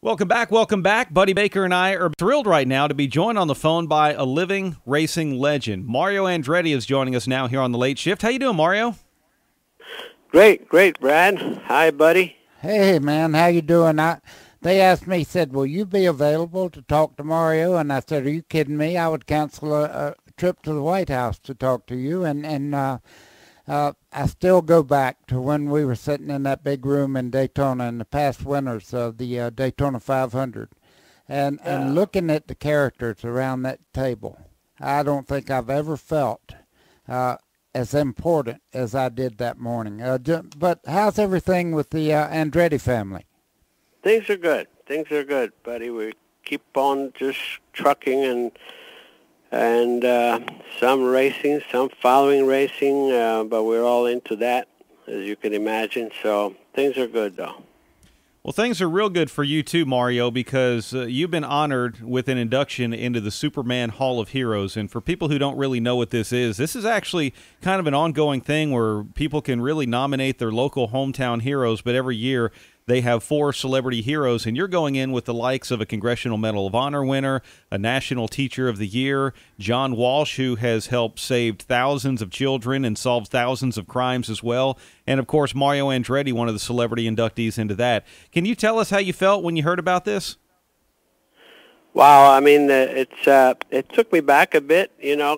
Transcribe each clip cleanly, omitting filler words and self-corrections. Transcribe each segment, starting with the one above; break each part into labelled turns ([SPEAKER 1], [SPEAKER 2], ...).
[SPEAKER 1] Welcome back, welcome back. Buddy Baker and I are thrilled right now to be joined on the phone by a living racing legend. Mario Andretti is joining us now here on the Late Shift. How you doing, Mario?
[SPEAKER 2] Great, Brad. Hi, buddy.
[SPEAKER 3] Hey, man, how you doing? They asked me, said, will you be available to talk to Mario? And I said, are you kidding me? I would cancel a trip to the White House to talk to you. I still go back to when we were sitting in that big room in Daytona in the past winters of the Daytona 500 and looking at the characters around that table. I don't think I've ever felt as important as I did that morning. But how's everything with the Andretti family?
[SPEAKER 2] Things are good. Things are good, buddy. We keep on just trucking and some racing, some following racing, but we're all into that, as you can imagine. So things are good, though.
[SPEAKER 1] Well, things are real good for you too, Mario, because you've been honored with an induction into the Superman Hall of Heroes. And for people who don't really know what this is actually kind of an ongoing thing where people can really nominate their local hometown heroes, but every year they have 4 celebrity heroes, and you're going in with the likes of a Congressional Medal of Honor winner, a National Teacher of the Year, John Walsh, who has helped save thousands of children and solved thousands of crimes as well, and, of course, Mario Andretti, one of the celebrity inductees into that. Can you tell us how you felt when you heard about this?
[SPEAKER 2] Wow, I mean, it took me back a bit,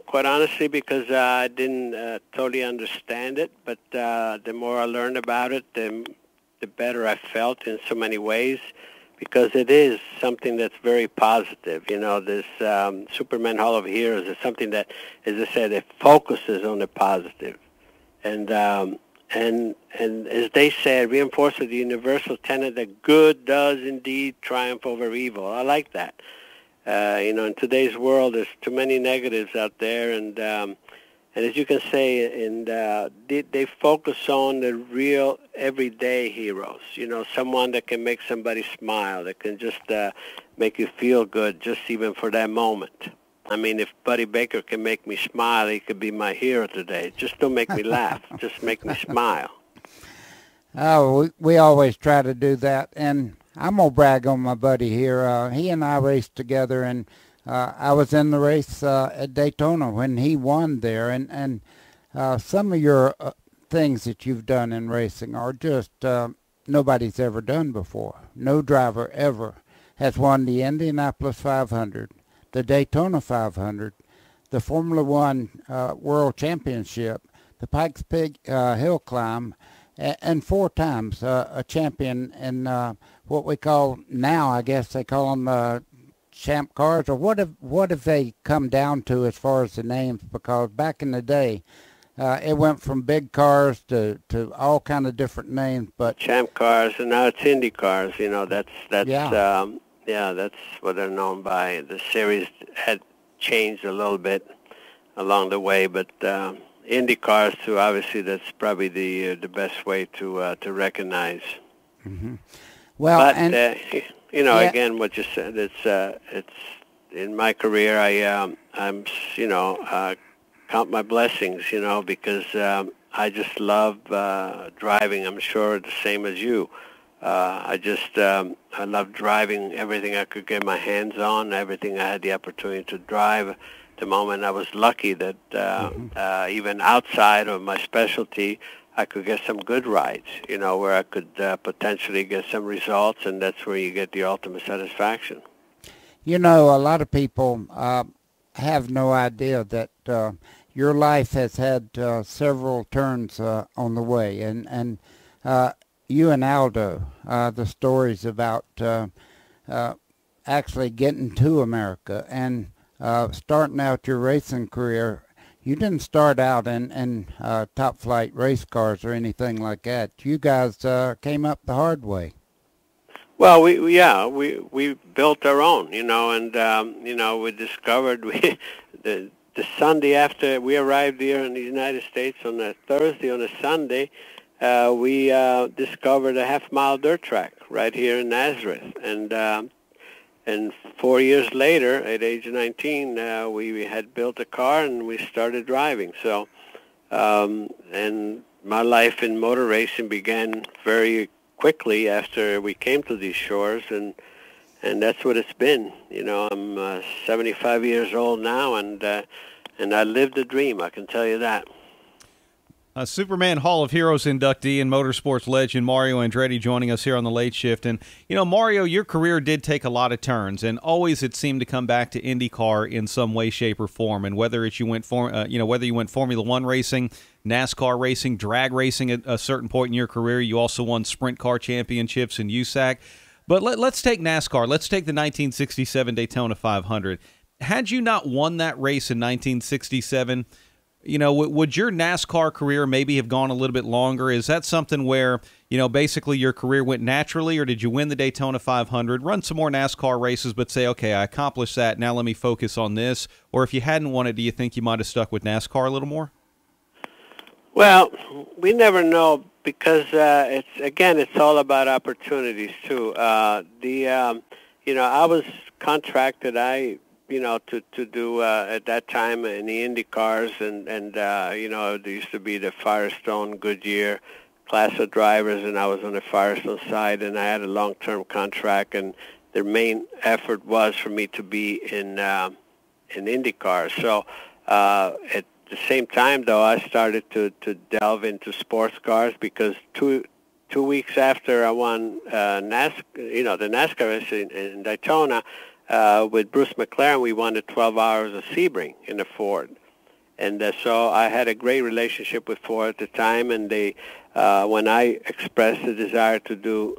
[SPEAKER 2] quite honestly, because I didn't totally understand it, but the more I learned about it, the better I felt in so many ways, because it is something that's very positive. This Superman Hall of Heroes is something that, as I said, it focuses on the positive. And as they said, reinforces the universal tenet that good does indeed triumph over evil. I like that. In today's world, there's too many negatives out there, and as you can say, they focus on the real everyday heroes. Someone that can make somebody smile, that can just make you feel good, just even for that moment. I mean, if Buddy Baker can make me smile, he could be my hero today. Just don't make me laugh. Just make me smile.
[SPEAKER 3] Oh, we always try to do that, and I'm going to brag on my buddy here. He and I raced together, and I was in the race at Daytona when he won there, and some of your things that you've done in racing are just nobody's ever done before. No driver ever has won the Indianapolis 500, the Daytona 500, the Formula One World Championship, the Pikes Peak Hill Climb, and 4 times a champion in what we call now, I guess they call them champ cars, or what have they come down to as far as the names? Because back in the day, it went from big cars to all kind of different names. But
[SPEAKER 2] champ cars, and now it's Indy cars. That's that's what they're known by. The series had changed a little bit along the way, but Indy cars too. Obviously, that's probably the best way to recognize.
[SPEAKER 3] Mm-hmm. Well,
[SPEAKER 2] but
[SPEAKER 3] and
[SPEAKER 2] again, what you said, it's in my career. I'm count my blessings, because I just love driving. I'm sure the same as you. I love driving everything I could get my hands on, everything I had the opportunity to drive. The moment I was lucky that even outside of my specialty, I could get some good rides, where I could potentially get some results, and that's where you get the ultimate satisfaction.
[SPEAKER 3] A lot of people have no idea that your life has had several turns on the way, and you and Aldo, the stories about actually getting to America and starting out your racing career. You didn't start out in top flight race cars or anything like that. You guys came up the hard way.
[SPEAKER 2] Well, we built our own, and we discovered the Sunday after we arrived here in the United States on a Thursday, on a Sunday, we discovered a half-mile dirt track right here in Nazareth, and 4 years later, at age 19, we had built a car and we started driving. So, and my life in motor racing began very quickly after we came to these shores, and and that's what it's been. You know, I'm 75 years old now, and I lived the dream, I can tell you that.
[SPEAKER 1] Superman Hall of Heroes inductee and motorsports legend Mario Andretti joining us here on the Late Shift. And, you know, Mario, your career did take a lot of turns, and always it seemed to come back to IndyCar in some way, shape, or form. And whether it's whether you went Formula One racing, NASCAR racing, drag racing at a certain point in your career, you also won sprint car championships in USAC. But let's take NASCAR. Let's take the 1967 Daytona 500. Had you not won that race in 1967, you know, would your NASCAR career maybe have gone a little bit longer? Is that something where, you know, basically your career went naturally, or did you win the Daytona 500, run some more NASCAR races, but say, okay, I accomplished that, now let me focus on this? Or if you hadn't won it, do you think you might have stuck with NASCAR a little more?
[SPEAKER 2] Well, we never know, because it's all about opportunities too. You know, I was contracted, to do at that time in the Indy cars, and you know, there used to be the Firestone Goodyear class of drivers, and I was on the Firestone side, and I had a long-term contract, and their main effort was for me to be in Indy cars. So at the same time, though, I started to delve into sports cars, because two weeks after I won the NASCAR race in Daytona, with Bruce McLaren, we won the 12 Hours of Sebring in the Ford. And so I had a great relationship with Ford at the time, and they, when I expressed the desire to do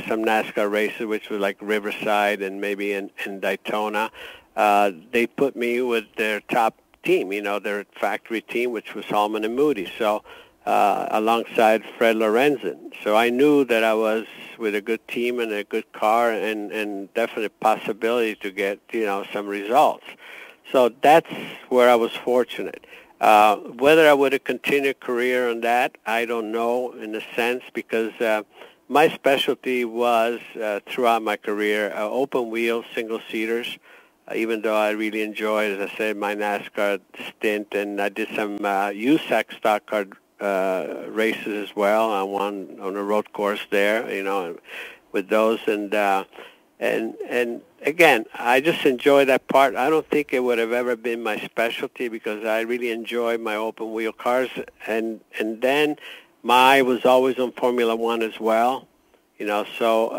[SPEAKER 2] some NASCAR races, which was like Riverside and maybe in Daytona, they put me with their top team, you know, their factory team, which was Holman and Moody. So alongside Fred Lorenzen. So I knew that I was with a good team and a good car, and definite possibility to get, you know, some results. So that's where I was fortunate. Whether I would have continued a career on that, I don't know, in a sense, because my specialty was, throughout my career, open wheel single-seaters, even though I really enjoyed, as I said, my NASCAR stint, and I did some USAC stock car races as well. I won on a road course there, you know, with those, and again, I just enjoy that part. I don't think it would have ever been my specialty, because I really enjoy my open wheel cars, and then my eye was always on Formula One as well, you know. So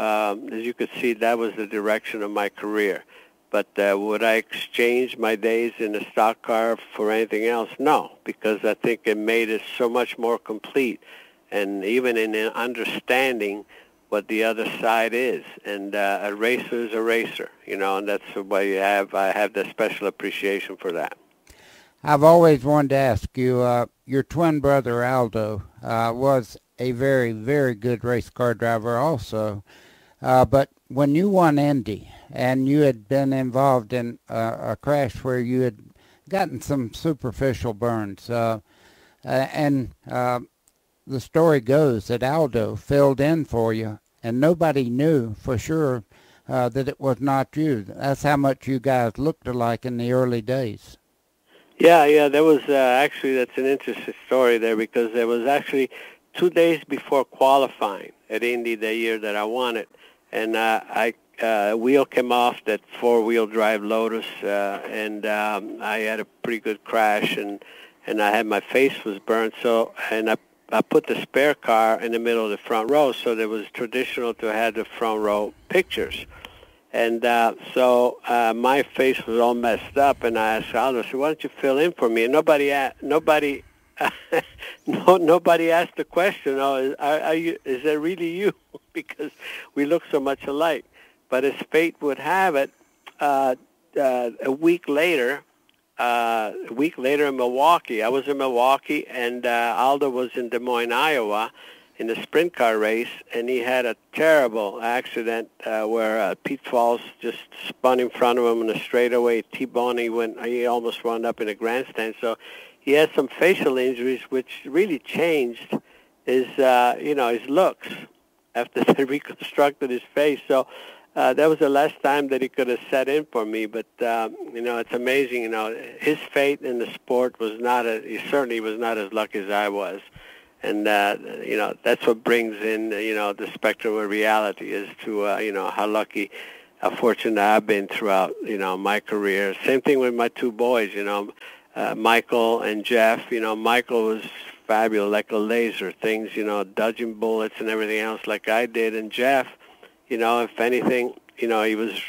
[SPEAKER 2] as you could see, that was the direction of my career. But would I exchange my days in a stock car for anything else? No, because I think it made it so much more complete, and even in understanding what the other side is. And a racer is a racer, you know, and that's why I have that special appreciation for that.
[SPEAKER 3] I've always wanted to ask you, your twin brother Aldo was a very, very good race car driver also, but when you won Indy, and you had been involved in a crash where you had gotten some superficial burns, and the story goes that Aldo filled in for you, and nobody knew for sure that it was not you. That's how much you guys looked alike in the early days.
[SPEAKER 2] Yeah, there was actually, that's an interesting story there, because there was actually 2 days before qualifying at Indy the year that I won it, and wheel came off that four-wheel drive Lotus, and I had a pretty good crash, and I had, my face was burned. So, and I put the spare car in the middle of the front row, so it was traditional to have the front row pictures. And so my face was all messed up, and I asked Aldo, I said, why don't you fill in for me? And nobody asked the question, is that really you? Because we look so much alike. But as fate would have it, a week later in Milwaukee, I was in Milwaukee, and Aldo was in Des Moines, Iowa, in the sprint car race, and he had a terrible accident where Pete Falls just spun in front of him in a straightaway, T-bone. He almost wound up in a grandstand. So he had some facial injuries, which really changed his looks after they reconstructed his face. So that was the last time that he could have set in for me. But it's amazing. His fate in the sport was he certainly was not as lucky as I was. And that's what brings in the spectrum of reality as to how lucky how fortunate I've been throughout, my career. Same thing with my two boys, Michael and Jeff. Michael was fabulous, like a laser, things, dodging bullets and everything else like I did. And Jeff, if anything, he was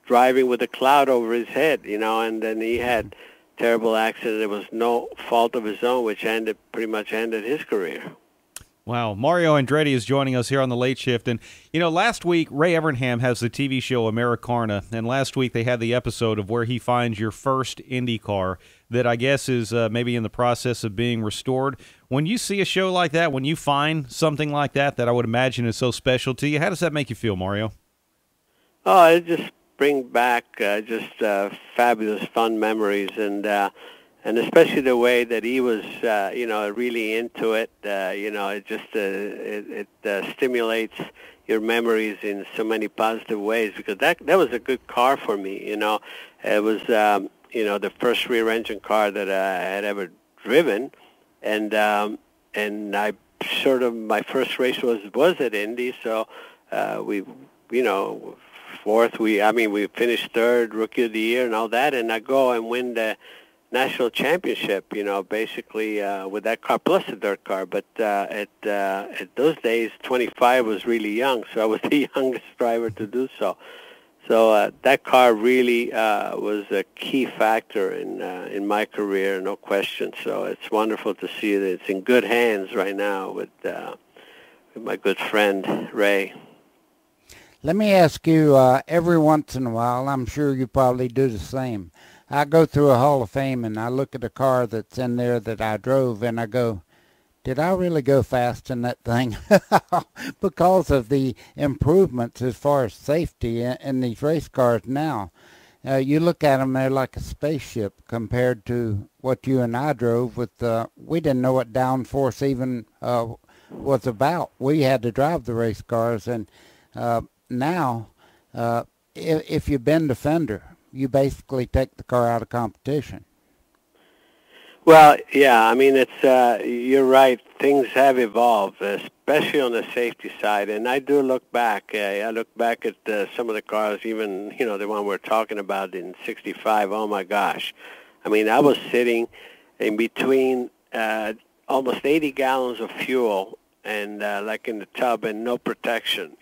[SPEAKER 2] driving with a cloud over his head, and then he had terrible accident. It was no fault of his own, which pretty much ended his career.
[SPEAKER 1] Wow. Mario Andretti is joining us here on The Late Shift. And, last week, Ray Evernham has the TV show Americana, and last week they had the episode of where he finds your first IndyCar that I guess is maybe in the process of being restored. When you see a show like that, when you find something like that I would imagine is so special to you, how does that make you feel, Mario?
[SPEAKER 2] Oh, it just brings back fabulous, fun memories, and especially the way that he was, really into it. It just it stimulates your memories in so many positive ways, because that was a good car for me. It was the first rear-engine car that I had ever driven, and I my first race was at Indy, so we fourth. We finished third, Rookie of the Year, and all that, and I go and win the national championship, basically with that car plus the dirt car. But at those days, 25 was really young, so I was the youngest driver to do so. So that car really was a key factor in my career, no question. So it's wonderful to see that it's in good hands right now with my good friend Ray.
[SPEAKER 3] Let me ask you, every once in a while, I'm sure you probably do the same. I go through a Hall of Fame and I look at a car that's in there that I drove and I go, did I really go fast in that thing? Because of the improvements as far as safety in these race cars now. You look at them, they're like a spaceship compared to what you and I drove with, we didn't know what downforce even was about. We had to drive the race cars, and now if you bend a fender, you basically take the car out of competition.
[SPEAKER 2] Well, yeah, it's you're right. Things have evolved, especially on the safety side. And I do look back. I look back at some of the cars, even the one we're talking about in '65. Oh my gosh! I was sitting in between almost 80 gallons of fuel and like in the tub and no protection.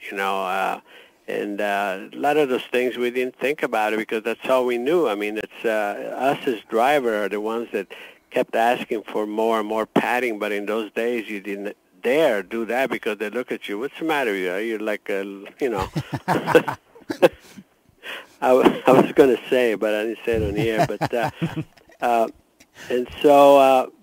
[SPEAKER 2] And a lot of those things we didn't think about it because that's all we knew. It's us as driver are the ones that kept asking for more and more padding, but in those days you didn't dare do that because they look at you. What's the matter with you? You're like, I was going to say, but I didn't say it on the air.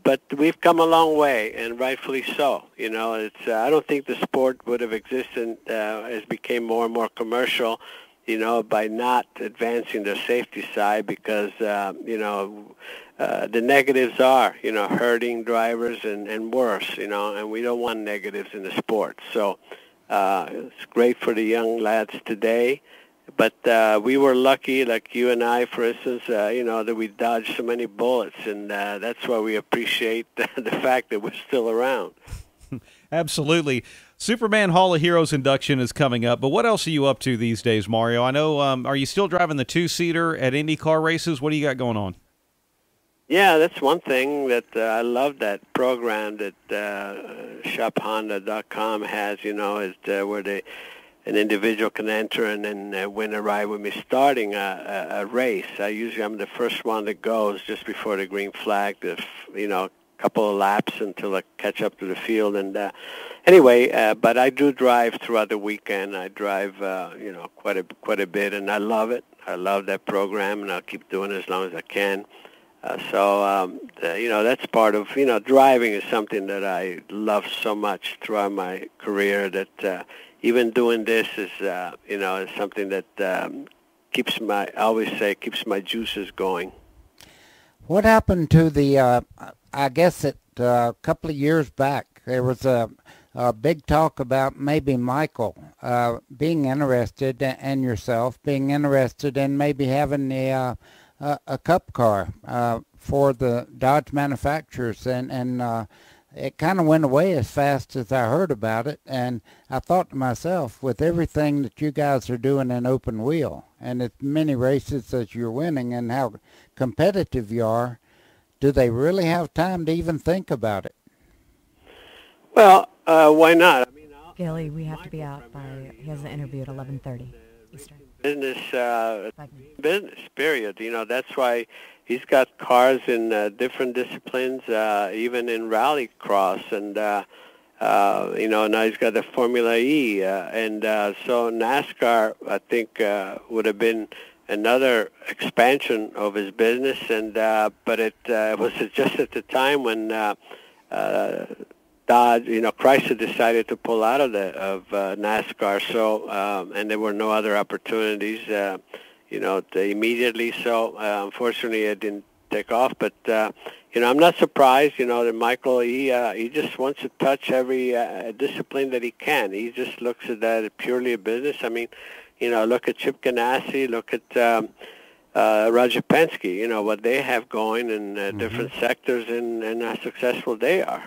[SPEAKER 2] But we've come a long way, and rightfully so. I don't think the sport would have existed as it became more and more commercial, by not advancing the safety side because, the negatives are, hurting drivers and worse, and we don't want negatives in the sport. So it's great for the young lads today. But we were lucky, like you and I, for instance, that we dodged so many bullets, and that's why we appreciate the fact that we're still around.
[SPEAKER 1] Absolutely. Superman Hall of Heroes induction is coming up, but what else are you up to these days, Mario? I know, are you still driving the two-seater at IndyCar races? What do you got going on?
[SPEAKER 2] Yeah, that's one thing that I love that program that shophonda.com has, is where an individual can enter and then win a ride with me starting a race. I'm the first one that goes just before the green flag, a couple of laps until I catch up to the field. And anyway, but I do drive throughout the weekend. I drive, quite a bit, and I love it. I love that program, and I'll keep doing it as long as I can. That's part of, driving is something that I love so much throughout my career that even doing this is, is something that keeps my juices going.
[SPEAKER 3] What happened to the, I guess a couple of years back, there was a big talk about maybe Michael being interested and yourself being interested in maybe having a cup car for the Dodge manufacturers, and it kind of went away as fast as I heard about it. And I thought to myself, with everything that you guys are doing in open wheel and as many races as you're winning and how competitive you are, do they really have time to even think about it?
[SPEAKER 2] Well, why not? I mean,
[SPEAKER 4] Gillie, we have to be out by, he has an interview at 11:30 Eastern.
[SPEAKER 2] Business, period. You know, that's why he's got cars in different disciplines, even in rally cross, and you know, now he's got the Formula E, and so NASCAR, I think, would have been another expansion of his business, and but it was just at the time when Dodge, you know, Chrysler decided to pull out of NASCAR, so and there were no other opportunities, you know, immediately. So unfortunately, it didn't take off. But you know, I'm not surprised. You know, that Michael he just wants to touch every discipline that he can. He just looks at that purely a business. I mean, you know, look at Chip Ganassi, look at Roger Penske. You know what they have going in different sectors, and how successful they are.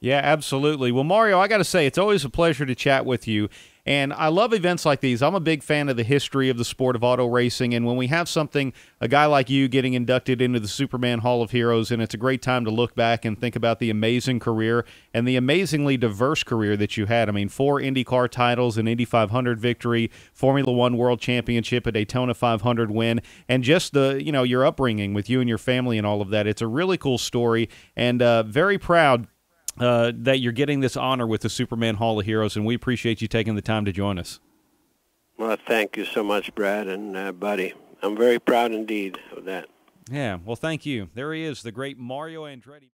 [SPEAKER 1] Yeah, absolutely. Well, Mario, I got to say, it's always a pleasure to chat with you. And I love events like these. I'm a big fan of the history of the sport of auto racing. And when we have something, a guy like you getting inducted into the Superman Hall of Heroes, and it's a great time to look back and think about the amazing career and the amazingly diverse career that you had. I mean, 4 IndyCar titles, an Indy 500 victory, Formula One World Championship, a Daytona 500 win, and just the, you know, your upbringing with you and your family and all of that. It's a really cool story, and very proud that you're getting this honor with the Superman Hall of Heroes, and we appreciate you taking the time to join us.
[SPEAKER 2] Well, thank you so much, Brad and Buddy. I'm very proud indeed of that.
[SPEAKER 1] Yeah, well, thank you. There he is, the great Mario Andretti.